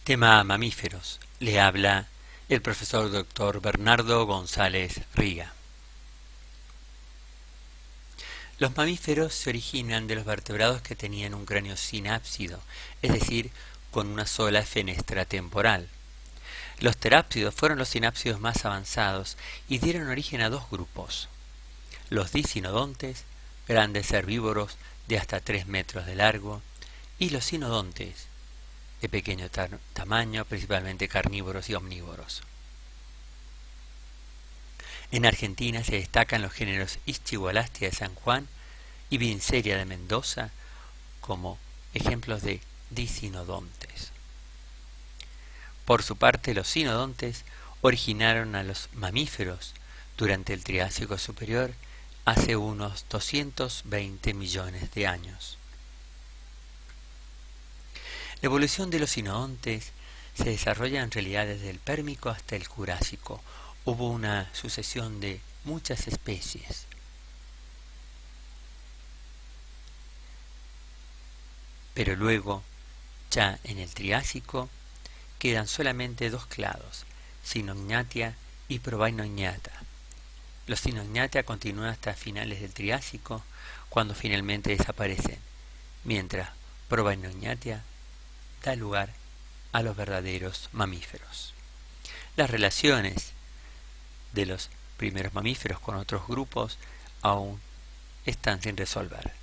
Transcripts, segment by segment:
Tema mamíferos. Le habla el profesor Dr. Bernardo González Riga. Los mamíferos se originan de los vertebrados que tenían un cráneo sinápsido, es decir, con una sola fenestra temporal. Los terápsidos fueron los sinápsidos más avanzados y dieron origen a dos grupos: los dicinodontes, grandes herbívoros de hasta 3 metros de largo, y los sinodontes, de pequeño tamaño, principalmente carnívoros y omnívoros. En Argentina se destacan los géneros Ischigualastia de San Juan y Vinceria de Mendoza como ejemplos de dicinodontes. Por su parte, los sinodontes originaron a los mamíferos durante el Triásico Superior hace unos 220 millones de años. La evolución de los sinodontes se desarrolla en realidad desde el Pérmico hasta el Jurásico. Hubo una sucesión de muchas especies. Pero luego, ya en el Triásico, quedan solamente dos clados, Cynognathia y Probainognathia. Los Cynognathia continúan hasta finales del Triásico, cuando finalmente desaparecen, mientras Probainognathia da lugar a los verdaderos mamíferos. Las relaciones de los primeros mamíferos con otros grupos aún están sin resolver.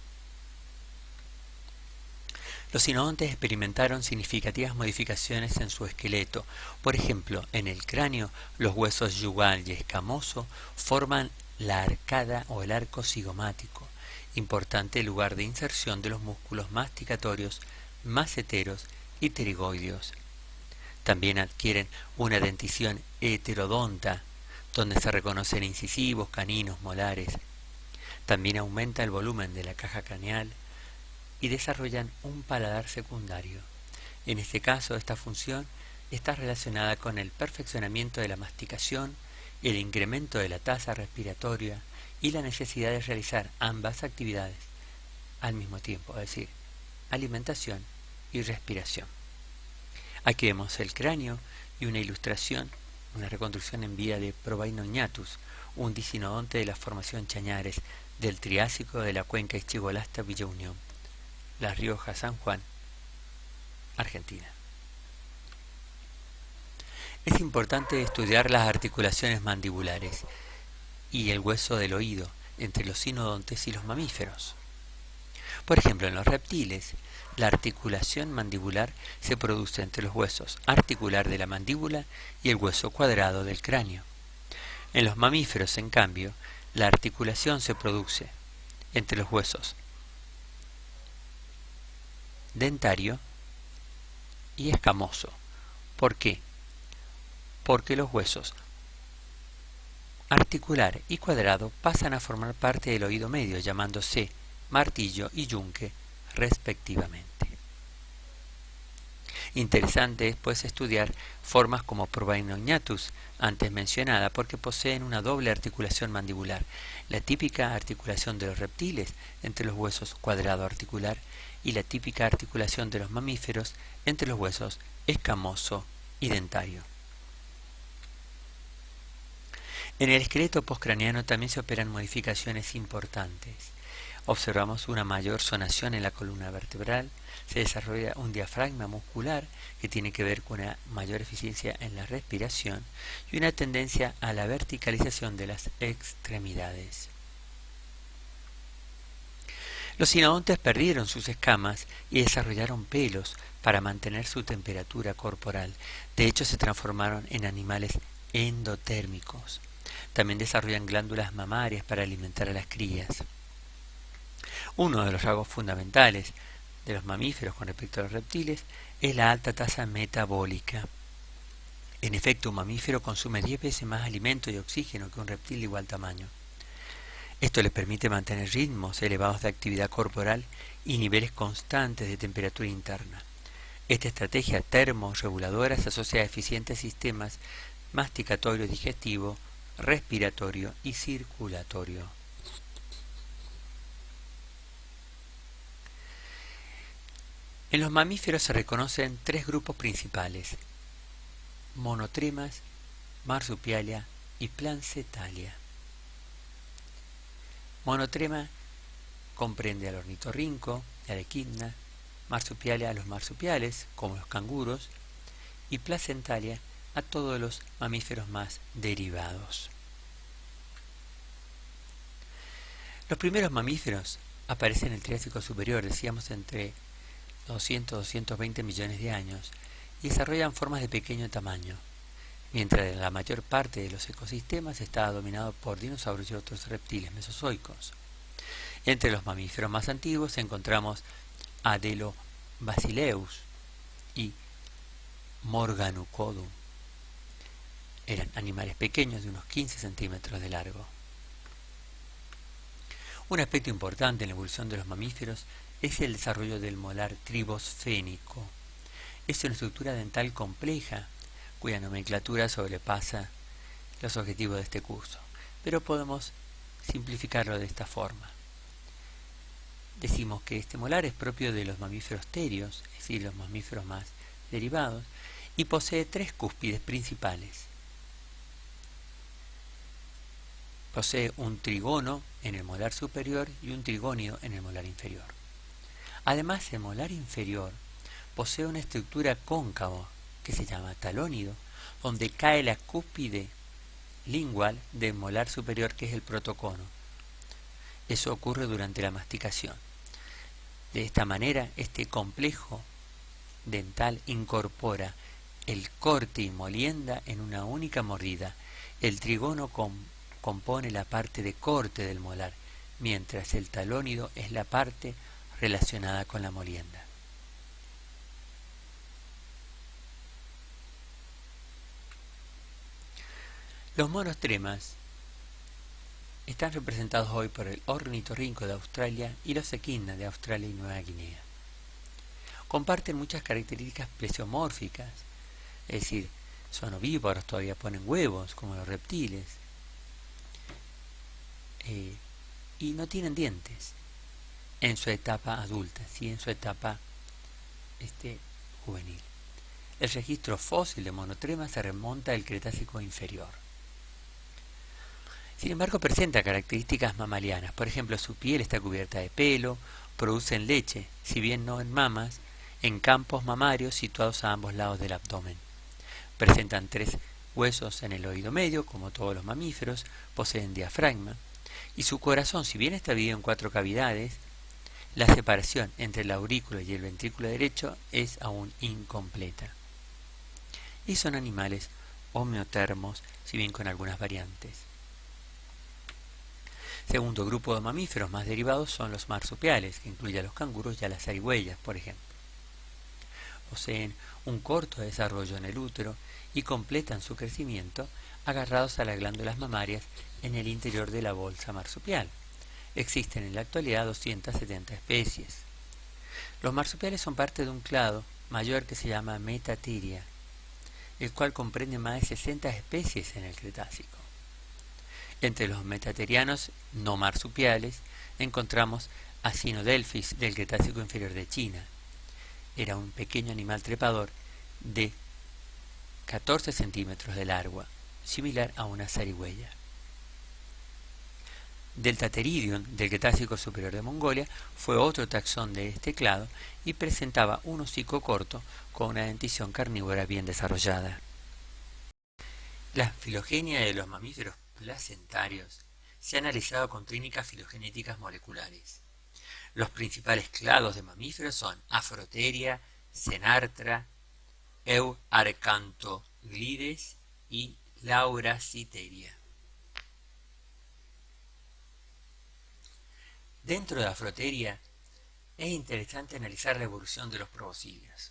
Los sinodontes experimentaron significativas modificaciones en su esqueleto. Por ejemplo, en el cráneo, los huesos yugal y escamoso forman la arcada o el arco cigomático, importante lugar de inserción de los músculos masticatorios, maceteros y pterigoideos. También adquieren una dentición heterodonta, donde se reconocen incisivos, caninos, molares. También aumenta el volumen de la caja craneal y desarrollan un paladar secundario. En este caso, esta función está relacionada con el perfeccionamiento de la masticación, el incremento de la tasa respiratoria y la necesidad de realizar ambas actividades al mismo tiempo, es decir, alimentación y respiración. Aquí vemos el cráneo y una ilustración, una reconstrucción en vía de Probainognathus, un dicinodonte de la formación Chañares del Triásico de la cuenca Ischigualastia-Villa Unión, La Rioja, San Juan, Argentina. Es importante estudiar las articulaciones mandibulares y el hueso del oído entre los sinodontes y los mamíferos. Por ejemplo, en los reptiles, la articulación mandibular se produce entre los huesos articular de la mandíbula y el hueso cuadrado del cráneo. En los mamíferos, en cambio, la articulación se produce entre los huesos dentario y escamoso. ¿Por qué? Porque los huesos articular y cuadrado pasan a formar parte del oído medio, llamándose martillo y yunque, respectivamente. Interesante es pues estudiar formas como Probainognathus, antes mencionada, porque poseen una doble articulación mandibular, la típica articulación de los reptiles entre los huesos cuadrado articular y la típica articulación de los mamíferos entre los huesos escamoso y dentario. En el esqueleto postcraneano también se operan modificaciones importantes. Observamos una mayor zonación en la columna vertebral, se desarrolla un diafragma muscular que tiene que ver con una mayor eficiencia en la respiración y una tendencia a la verticalización de las extremidades. Los sinodontes perdieron sus escamas y desarrollaron pelos para mantener su temperatura corporal. De hecho, se transformaron en animales endotérmicos. También desarrollan glándulas mamarias para alimentar a las crías. Uno de los rasgos fundamentales de los mamíferos con respecto a los reptiles es la alta tasa metabólica. En efecto, un mamífero consume 10 veces más alimento y oxígeno que un reptil de igual tamaño. Esto le permite mantener ritmos elevados de actividad corporal y niveles constantes de temperatura interna. Esta estrategia termorreguladora se asocia a eficientes sistemas masticatorio, digestivo, respiratorio y circulatorio. En los mamíferos se reconocen tres grupos principales: monotremas, marsupialia y plancetalia. Monotrema comprende al ornitorrinco, a la equidna, marsupialia a los marsupiales, como los canguros, y placentalia a todos los mamíferos más derivados. Los primeros mamíferos aparecen en el Triásico superior, decíamos entre 200-220 millones de años, y desarrollan formas de pequeño tamaño, mientras la mayor parte de los ecosistemas estaba dominado por dinosaurios y otros reptiles mesozoicos. Entre los mamíferos más antiguos encontramos Adelobasileus y Morganocodon. Eran animales pequeños de unos 15 centímetros de largo. Un aspecto importante en la evolución de los mamíferos es el desarrollo del molar tribosfénico. Es una estructura dental compleja, cuya nomenclatura sobrepasa los objetivos de este curso, pero podemos simplificarlo de esta forma. Decimos que este molar es propio de los mamíferos terios, es decir, los mamíferos más derivados, y posee tres cúspides principales. Posee un trígono en el molar superior y un trigónio en el molar inferior. Además, el molar inferior posee una estructura cóncava que se llama talónido, donde cae la cúspide lingual del molar superior, que es el protocono. Eso ocurre durante la masticación. De esta manera, este complejo dental incorpora el corte y molienda en una única mordida. El trígono compone la parte de corte del molar, mientras el talónido es la parte relacionada con la molienda. Los monotremas están representados hoy por el ornitorrinco de Australia y los equidna de Australia y Nueva Guinea. Comparten muchas características plesiomórficas, es decir, son ovíparos, todavía ponen huevos como los reptiles, y no tienen dientes en su etapa adulta, sí, en su etapa juvenil. El registro fósil de monotrema se remonta al Cretácico inferior. Sin embargo, presenta características mamalianas. Por ejemplo, su piel está cubierta de pelo, producen leche, si bien no en mamas, en campos mamarios situados a ambos lados del abdomen. Presentan tres huesos en el oído medio, como todos los mamíferos, poseen diafragma, y su corazón, si bien está dividido en 4 cavidades, la separación entre el aurículo y el ventrículo derecho es aún incompleta. Y son animales homeotermos, si bien con algunas variantes. Segundo grupo de mamíferos más derivados son los marsupiales, que incluye a los canguros y a las zarigüeyas, por ejemplo. Poseen un corto desarrollo en el útero y completan su crecimiento agarrados a las glándulas mamarias en el interior de la bolsa marsupial. Existen en la actualidad 270 especies. Los marsupiales son parte de un clado mayor que se llama Metatheria, el cual comprende más de 60 especies en el Cretácico. Entre los metatherianos no marsupiales encontramos a Sinodelphis del Cretácico inferior de China. Era un pequeño animal trepador de 14 centímetros de largo, similar a una zarigüeya. Deltatheridion del Cretácico superior de Mongolia fue otro taxón de este clado y presentaba un hocico corto con una dentición carnívora bien desarrollada. La filogenia de los mamíferos placentarios se ha analizado con técnicas filogenéticas moleculares. Los principales clados de mamíferos son Afrotheria, Xenarthra, Euarcantoglides y Lauraciteria. Dentro de Afrotheria es interesante analizar la evolución de los proboscideos.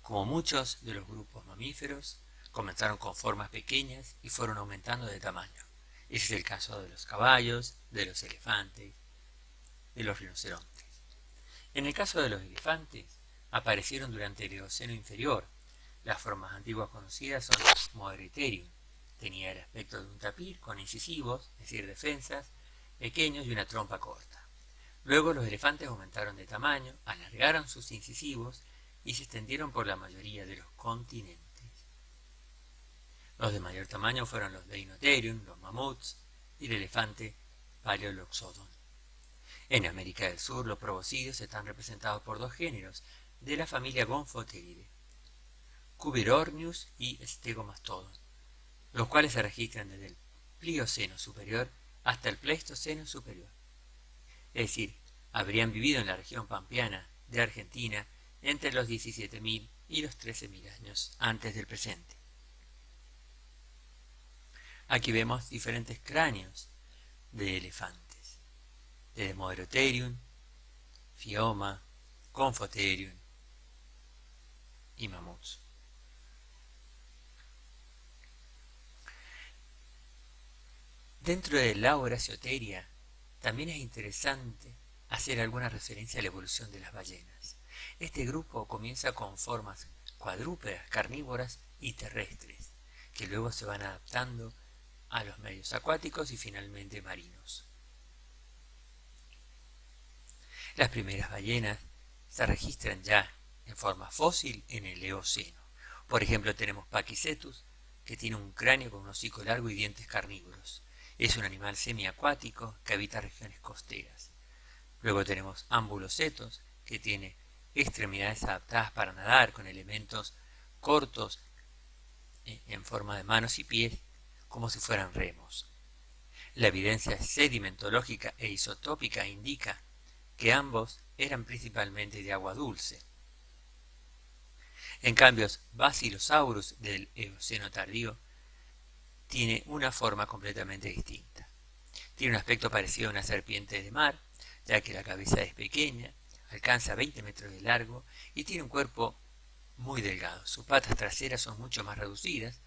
Como muchos de los grupos mamíferos, comenzaron con formas pequeñas y fueron aumentando de tamaño. Ese es el caso de los caballos, de los elefantes, de los rinocerontes. En el caso de los elefantes, aparecieron durante el Eoceno inferior. Las formas antiguas conocidas son Moeritherium. Tenía el aspecto de un tapir con incisivos, es decir, defensas, pequeños y una trompa corta. Luego los elefantes aumentaron de tamaño, alargaron sus incisivos y se extendieron por la mayoría de los continentes. Los de mayor tamaño fueron los Deinotherium, los mamuts y el elefante Paleoloxodon. En América del Sur, los proboscideos están representados por dos géneros de la familia Gomphotheridae, Cubeornis y Stegomastodon, los cuales se registran desde el Plioceno superior hasta el Pleistoceno superior. Es decir, habrían vivido en la región pampeana de Argentina entre los 17.000 y los 13.000 años antes del presente. Aquí vemos diferentes cráneos de elefantes, de Demodrotherium, Fioma, Gomphotherium y mamuts. Dentro de la Horaciotheria también es interesante hacer alguna referencia a la evolución de las ballenas. Este grupo comienza con formas cuadrúpedas, carnívoras y terrestres, que luego se van adaptando a los medios acuáticos y finalmente marinos. Las primeras ballenas se registran ya en forma fósil en el Eoceno. Por ejemplo, tenemos Pakicetus, que tiene un cráneo con un hocico largo y dientes carnívoros. Es un animal semiacuático que habita regiones costeras. Luego tenemos Ambulocetus, que tiene extremidades adaptadas para nadar con elementos cortos en forma de manos y pies, como si fueran remos. La evidencia sedimentológica e isotópica indica que ambos eran principalmente de agua dulce. En cambio, Basilosaurus del Eoceno tardío tiene una forma completamente distinta. Tiene un aspecto parecido a una serpiente de mar, ya que la cabeza es pequeña, alcanza 20 metros de largo y tiene un cuerpo muy delgado. Sus patas traseras son mucho más reducidas,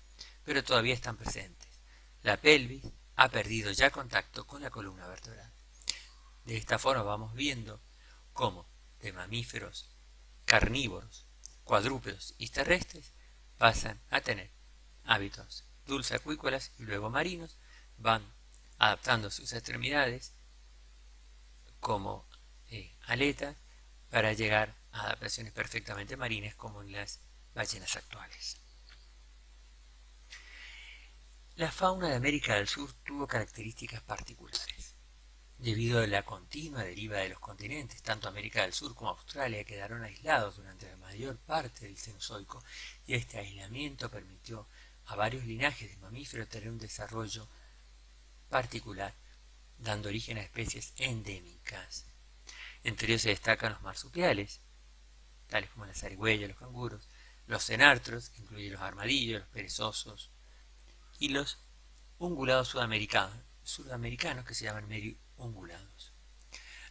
pero todavía están presentes. La pelvis ha perdido ya contacto con la columna vertebral. De esta forma vamos viendo cómo de mamíferos carnívoros, cuadrúpedos y terrestres pasan a tener hábitos dulceacuícolas y luego marinos, van adaptando sus extremidades como aletas para llegar a adaptaciones perfectamente marinas como en las ballenas actuales. La fauna de América del Sur tuvo características particulares. Debido a la continua deriva de los continentes, tanto América del Sur como Australia quedaron aislados durante la mayor parte del Cenozoico, y este aislamiento permitió a varios linajes de mamíferos tener un desarrollo particular, dando origen a especies endémicas. Entre ellos se destacan los marsupiales, tales como las zarigüeyas, los canguros, los cenartros, que incluyen los armadillos, los perezosos, y los ungulados sudamericanos que se llaman medio ungulados.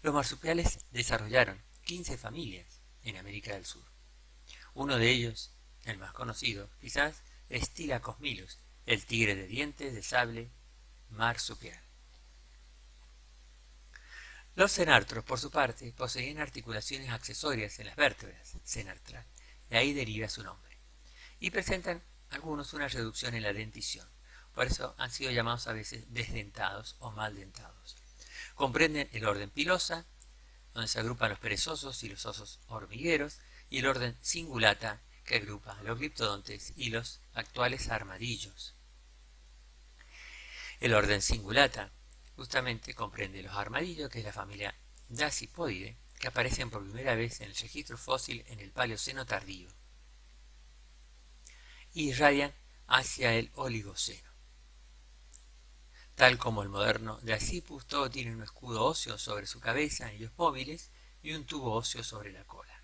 Los marsupiales desarrollaron 15 familias en América del Sur. Uno de ellos, el más conocido, quizás, es Thylacosmilus, el tigre de dientes de sable marsupial. Los cenartros, por su parte, poseían articulaciones accesorias en las vértebras, cenartral, de ahí deriva su nombre, y presentan algunos una reducción en la dentición. Por eso han sido llamados a veces desdentados o maldentados. Comprenden el orden Pilosa, donde se agrupan los perezosos y los osos hormigueros, y el orden Cingulata, que agrupa a los gliptodontes y los actuales armadillos. El orden Cingulata justamente comprende los armadillos, que es la familia Dasypodidae, que aparecen por primera vez en el registro fósil en el Paleoceno tardío, y irradian hacia el Oligoceno. Tal como el moderno Dasypus, todo tiene un escudo óseo sobre su cabeza, anillos móviles y un tubo óseo sobre la cola.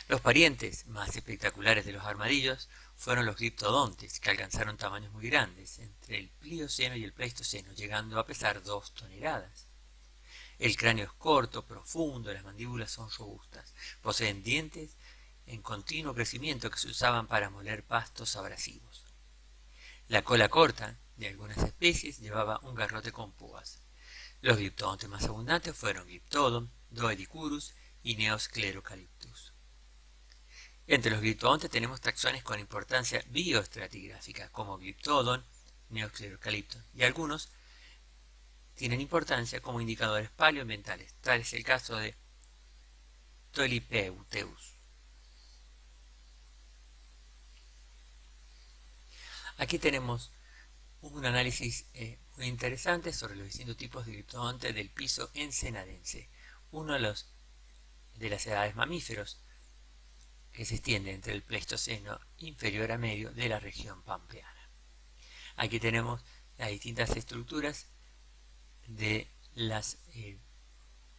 Los parientes más espectaculares de los armadillos fueron los gliptodontes, que alcanzaron tamaños muy grandes, entre el Plioceno y el Pleistoceno, llegando a pesar 2 toneladas. El cráneo es corto, profundo, las mandíbulas son robustas, poseen dientes en continuo crecimiento que se usaban para moler pastos abrasivos. La cola corta de algunas especies llevaba un garrote con púas. Los gliptodontes más abundantes fueron Glyptodon, Doedicurus y Neosclerocalyptus. Entre los gliptodontes tenemos taxones con importancia bioestratigráfica, como Glyptodon, Neosclerocalyptus, y algunos tienen importancia como indicadores paleoambientales. Tal es el caso de Tolipeuteus. Aquí tenemos un análisis muy interesante sobre los distintos tipos de criptodonte del piso ensenadense, uno de las edades mamíferos que se extiende entre el Pleistoceno inferior a medio de la región pampeana. Aquí tenemos las distintas estructuras de las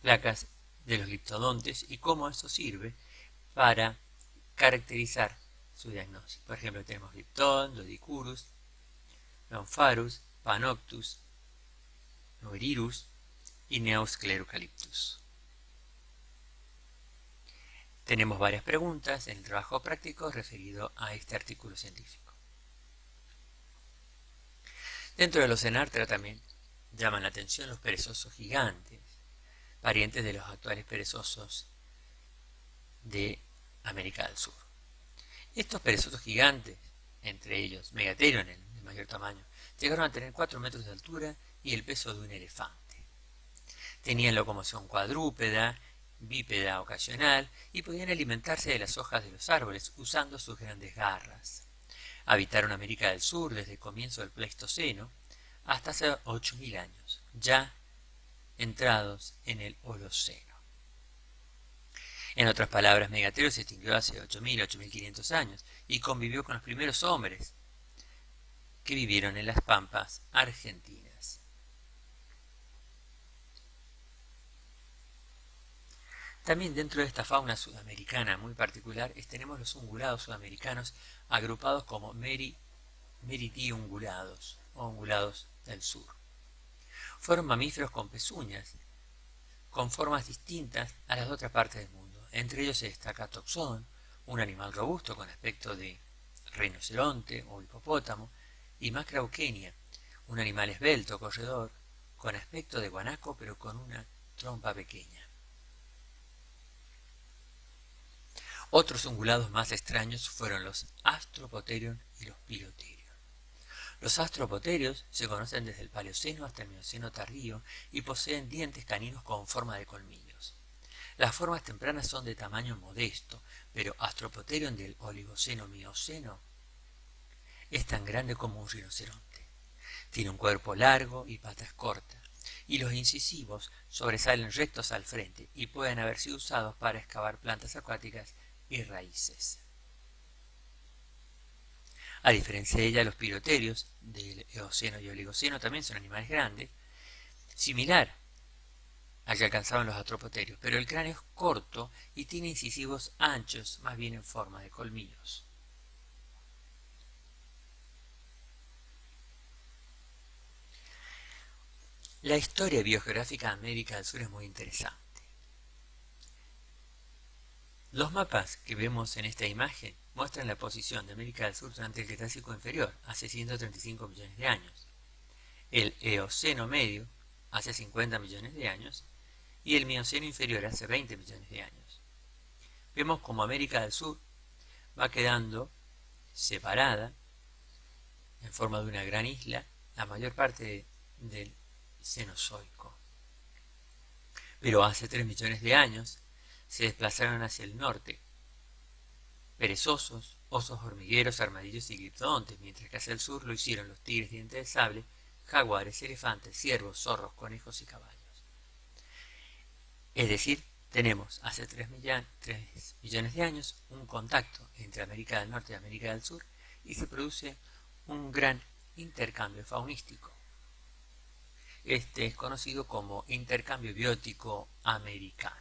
placas de los gliptodontes y cómo eso sirve para caracterizar su diagnóstico. Por ejemplo, tenemos Gliptodon, Dodicurus, Nonfarus, Panoptus, Noerirus y Neosclerucaliptus. Tenemos varias preguntas en el trabajo práctico referido a este artículo científico. Dentro de los Enarthra también llaman la atención los perezosos gigantes, parientes de los actuales perezosos de América del Sur. Estos perezosos gigantes, entre ellos Megatherion, el de mayor tamaño, llegaron a tener 4 metros de altura y el peso de un elefante. Tenían locomoción cuadrúpeda, bípeda ocasional y podían alimentarse de las hojas de los árboles usando sus grandes garras. Habitaron América del Sur desde el comienzo del Pleistoceno hasta hace 8.000 años, ya entrados en el Holoceno. En otras palabras, Megatherion se extinguió hace 8.000 a 8.500 años y convivió con los primeros hombres que vivieron en las pampas argentinas. También dentro de esta fauna sudamericana muy particular tenemos los ungulados sudamericanos agrupados como meridiungulados o ungulados del sur. Fueron mamíferos con pezuñas, con formas distintas a las de otras partes del mundo. Entre ellos se destaca Toxón, un animal robusto con aspecto de rinoceronte o hipopótamo, y Macrauchenia, un animal esbelto, corredor, con aspecto de guanaco pero con una trompa pequeña. Otros ungulados más extraños fueron los Astropotherion y los Pilotherion. Los Astropotherios se conocen desde el Paleoceno hasta el Mioceno tardío y poseen dientes caninos con forma de colmillos. Las formas tempranas son de tamaño modesto, pero Astropotherion del Oligoceno-Mioceno es tan grande como un rinoceronte. Tiene un cuerpo largo y patas cortas, y los incisivos sobresalen rectos al frente y pueden haber sido usados para excavar plantas acuáticas y raíces. A diferencia de ella, los pilotherios del Eoceno y Oligoceno también son animales grandes, similar al que alcanzaban los Astropotherios, pero el cráneo es corto y tiene incisivos anchos, más bien en forma de colmillos. La historia biogeográfica de América del Sur es muy interesante. Los mapas que vemos en esta imagen muestran la posición de América del Sur durante el Cretácico inferior, hace 135 millones de años, el Eoceno medio, hace 50 millones de años, y el Mioceno inferior, hace 20 millones de años. Vemos como América del Sur va quedando separada en forma de una gran isla, la mayor parte del Cenozoico. Pero hace 3 millones de años se desplazaron hacia el norte perezosos, osos hormigueros, armadillos y gliptodontes, mientras que hacia el sur lo hicieron los tigres dientes de sable, jaguares, elefantes, ciervos, zorros, conejos y caballos. Es decir, tenemos hace 3 millones de años un contacto entre América del Norte y América del Sur y se produce un gran intercambio faunístico. Este es conocido como intercambio biótico americano.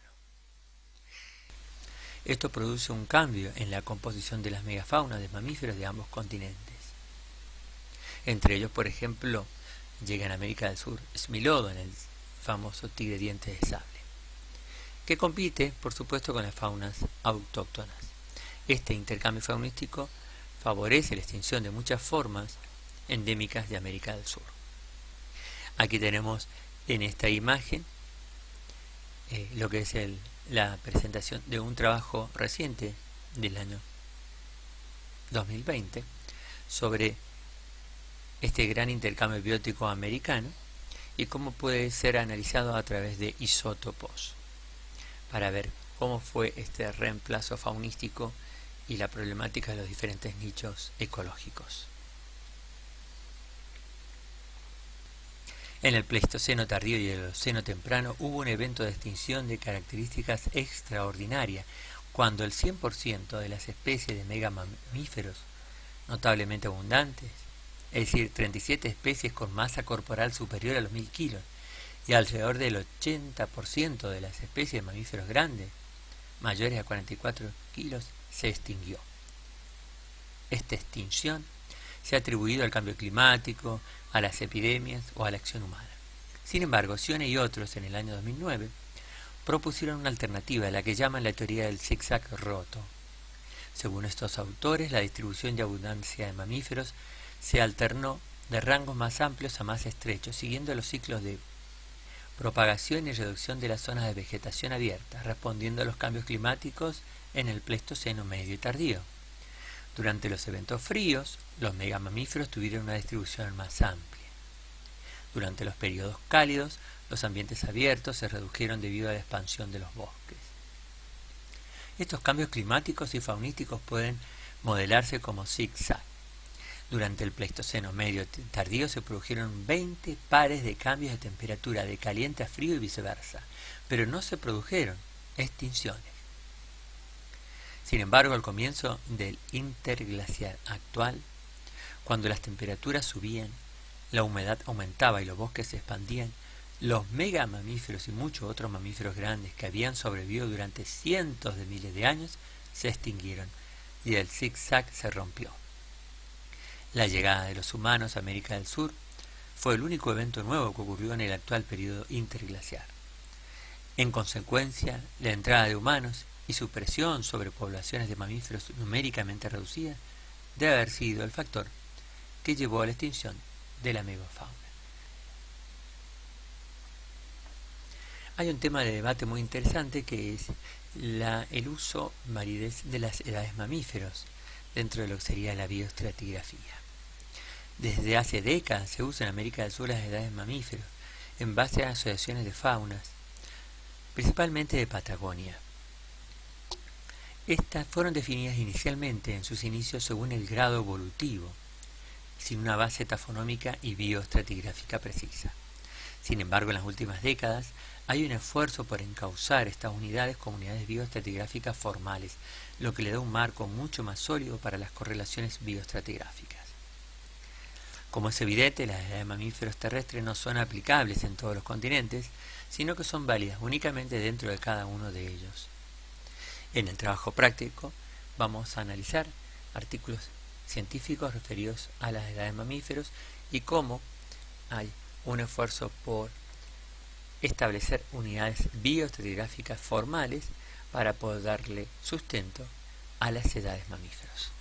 Esto produce un cambio en la composición de las megafaunas de mamíferos de ambos continentes. Entre ellos, por ejemplo, llega en América del Sur Smilodon, el famoso tigre dientes de sable, que compite, por supuesto, con las faunas autóctonas. Este intercambio faunístico favorece la extinción de muchas formas endémicas de América del Sur. Aquí tenemos en esta imagen lo que es la presentación de un trabajo reciente del año 2020 sobre este gran intercambio biótico americano y cómo puede ser analizado a través de isótopos para ver cómo fue este reemplazo faunístico y la problemática de los diferentes nichos ecológicos. En el Pleistoceno tardío y el Eoceno temprano hubo un evento de extinción de características extraordinarias, cuando el 100% de las especies de megamamíferos notablemente abundantes, es decir, 37 especies con masa corporal superior a los 1000 kilos, y alrededor del 80% de las especies de mamíferos grandes, mayores a 44 kilos, se extinguió. Esta extinción se ha atribuido al cambio climático, a las epidemias o a la acción humana. Sin embargo, Sione y otros en el año 2009 propusieron una alternativa, la que llaman la teoría del zigzag roto. Según estos autores, la distribución y abundancia de mamíferos se alternó de rangos más amplios a más estrechos, siguiendo los ciclos de propagación y reducción de las zonas de vegetación abierta, respondiendo a los cambios climáticos en el Pleistoceno medio y tardío. Durante los eventos fríos, los megamamíferos tuvieron una distribución más amplia. Durante los periodos cálidos, los ambientes abiertos se redujeron debido a la expansión de los bosques. Estos cambios climáticos y faunísticos pueden modelarse como zigzag. Durante el Pleistoceno medio y tardío se produjeron 20 pares de cambios de temperatura, de caliente a frío y viceversa, pero no se produjeron extinciones. Sin embargo, al comienzo del interglaciar actual, cuando las temperaturas subían, la humedad aumentaba y los bosques se expandían, los megamamíferos y muchos otros mamíferos grandes que habían sobrevivido durante cientos de miles de años se extinguieron y el zigzag se rompió. La llegada de los humanos a América del Sur fue el único evento nuevo que ocurrió en el actual periodo interglaciar. En consecuencia, la entrada de humanos y su presión sobre poblaciones de mamíferos numéricamente reducidas debe haber sido el factor que llevó a la extinción de la megafauna. Hay un tema de debate muy interesante que es el uso validez de las edades mamíferos dentro de lo que sería la bioestratigrafía. Desde hace décadas se usa en América del Sur las edades mamíferos en base a asociaciones de faunas, principalmente de Patagonia. Estas fueron definidas inicialmente en sus inicios según el grado evolutivo, sin una base tafonómica y bioestratigráfica precisa. Sin embargo, en las últimas décadas hay un esfuerzo por encauzar estas unidades como unidades bioestratigráficas formales, lo que le da un marco mucho más sólido para las correlaciones bioestratigráficas. Como es evidente, las edades de mamíferos terrestres no son aplicables en todos los continentes, sino que son válidas únicamente dentro de cada uno de ellos. En el trabajo práctico vamos a analizar artículos científicos referidos a las edades de mamíferos y cómo hay un esfuerzo por establecer unidades bioestratigráficas formales para poder darle sustento a las edades mamíferos.